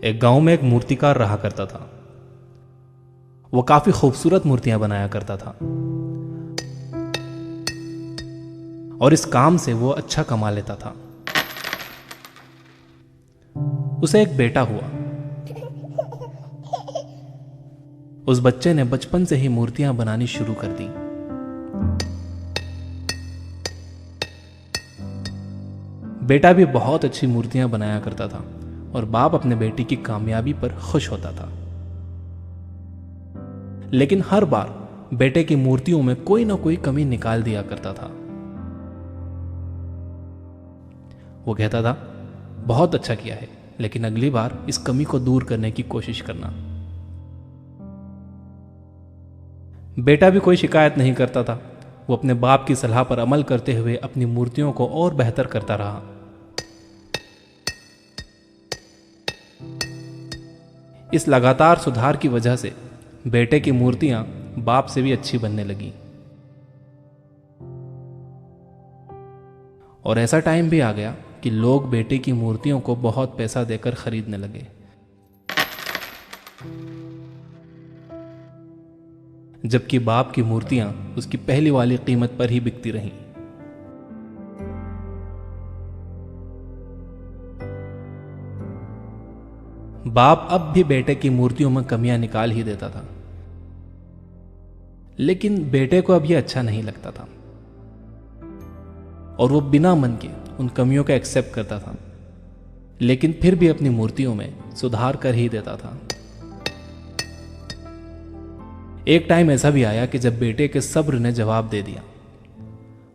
एक गांव में एक मूर्तिकार रहा करता था। वो काफी खूबसूरत मूर्तियां बनाया करता था और इस काम से वो अच्छा कमा लेता था। उसे एक बेटा हुआ। उस बच्चे ने बचपन से ही मूर्तियां बनानी शुरू कर दी। बेटा भी बहुत अच्छी मूर्तियां बनाया करता था और बाप अपने बेटी की कामयाबी पर खुश होता था। लेकिन हर बार बेटे की मूर्तियों में कोई ना कोई कमी निकाल दिया करता था। वो कहता था, बहुत अच्छा किया है, लेकिन अगली बार इस कमी को दूर करने की कोशिश करना। बेटा भी कोई शिकायत नहीं करता था। वो अपने बाप की सलाह पर अमल करते हुए अपनी मूर्तियों को और बेहतर करता रहा। इस लगातार सुधार की वजह से बेटे की मूर्तियां बाप से भी अच्छी बनने लगी। और ऐसा टाइम भी आ गया कि लोग बेटे की मूर्तियों को बहुत पैसा देकर खरीदने लगे। जबकि बाप की मूर्तियां उसकी पहली वाली कीमत पर ही बिकती रहीं। बाप अब भी बेटे की मूर्तियों में कमियां निकाल ही देता था, लेकिन बेटे को अब यह अच्छा नहीं लगता था और वो बिना मन के उन कमियों का एक्सेप्ट करता था, लेकिन फिर भी अपनी मूर्तियों में सुधार कर ही देता था। एक टाइम ऐसा भी आया कि जब बेटे के सब्र ने जवाब दे दिया।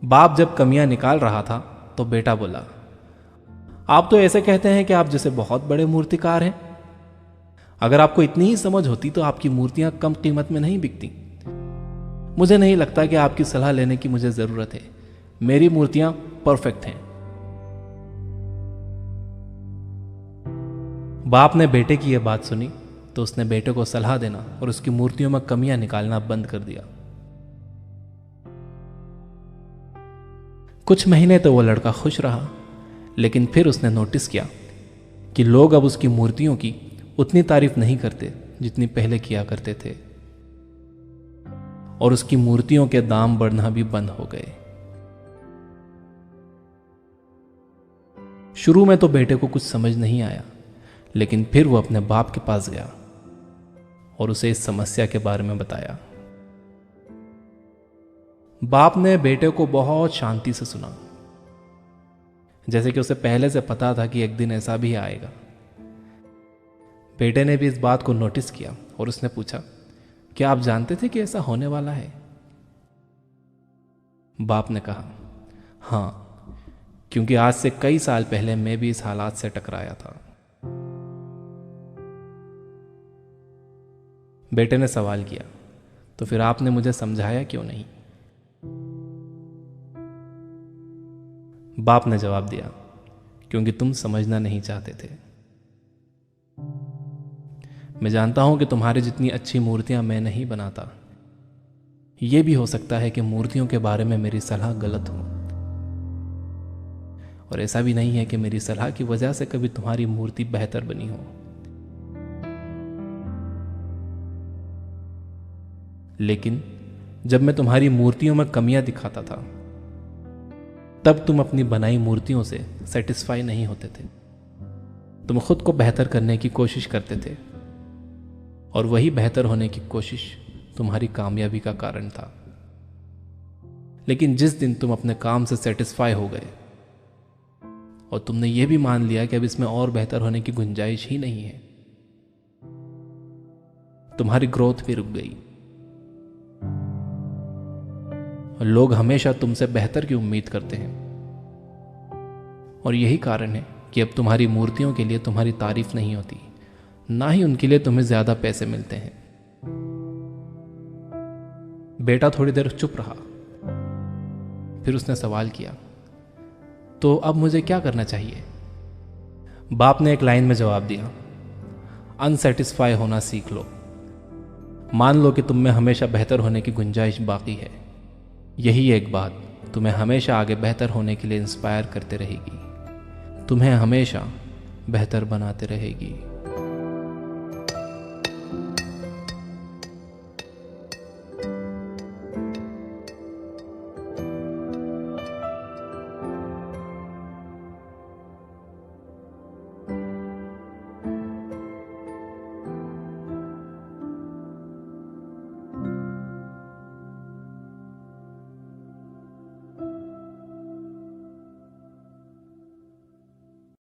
बाप जब कमियां निकाल रहा था तो बेटा बोला, आप तो ऐसे कहते हैं कि आप जैसे बहुत बड़े मूर्तिकार हैं। अगर आपको इतनी ही समझ होती तो आपकी मूर्तियां कम कीमत में नहीं बिकती। मुझे नहीं लगता कि आपकी सलाह लेने की मुझे जरूरत है। मेरी मूर्तियां परफेक्ट हैं। बाप ने बेटे की यह बात सुनी तो उसने बेटे को सलाह देना और उसकी मूर्तियों में कमियां निकालना बंद कर दिया। कुछ महीने तो वो लड़का खुश रहा, लेकिन फिर उसने नोटिस किया कि लोग अब उसकी मूर्तियों की उतनी तारीफ नहीं करते जितनी पहले किया करते थे, और उसकी मूर्तियों के दाम बढ़ना भी बंद हो गए। शुरू में तो बेटे को कुछ समझ नहीं आया, लेकिन फिर वो अपने बाप के पास गया और उसे इस समस्या के बारे में बताया। बाप ने बेटे को बहुत शांति से सुना, जैसे कि उसे पहले से पता था कि एक दिन ऐसा भी आएगा। बेटे ने भी इस बात को नोटिस किया और उसने पूछा, क्या आप जानते थे कि ऐसा होने वाला है? बाप ने कहा, हाँ, क्योंकि आज से कई साल पहले मैं भी इस हालात से टकराया था। बेटे ने सवाल किया, तो फिर आपने मुझे समझाया क्यों नहीं? बाप ने जवाब दिया, क्योंकि तुम समझना नहीं चाहते थे। मैं जानता हूं कि तुम्हारी जितनी अच्छी मूर्तियां मैं नहीं बनाता। यह भी हो सकता है कि मूर्तियों के बारे में मेरी सलाह गलत हो, और ऐसा भी नहीं है कि मेरी सलाह की वजह से कभी तुम्हारी मूर्ति बेहतर बनी हो। लेकिन जब मैं तुम्हारी मूर्तियों में कमियां दिखाता था, तब तुम अपनी बनाई मूर्तियों से सेटिस्फाई नहीं होते थे। तुम खुद को बेहतर करने की कोशिश करते थे, और वही बेहतर होने की कोशिश तुम्हारी कामयाबी का कारण था। लेकिन जिस दिन तुम अपने काम से सेटिस्फाई हो गए और तुमने यह भी मान लिया कि अब इसमें और बेहतर होने की गुंजाइश ही नहीं है, तुम्हारी ग्रोथ भी रुक गई। और लोग हमेशा तुमसे बेहतर की उम्मीद करते हैं, और यही कारण है कि अब तुम्हारी मूर्तियों के लिए तुम्हारी तारीफ नहीं होती, ना ही उनके लिए तुम्हें ज्यादा पैसे मिलते हैं। बेटा थोड़ी देर चुप रहा, फिर उसने सवाल किया, तो अब मुझे क्या करना चाहिए? बाप ने एक लाइन में जवाब दिया, अनसेटिस्फाई होना सीख लो। मान लो कि तुम में हमेशा बेहतर होने की गुंजाइश बाकी है। यही एक बात तुम्हें हमेशा आगे बेहतर होने के लिए इंस्पायर करते रहेगी, तुम्हें हमेशा बेहतर बनाते रहेगी।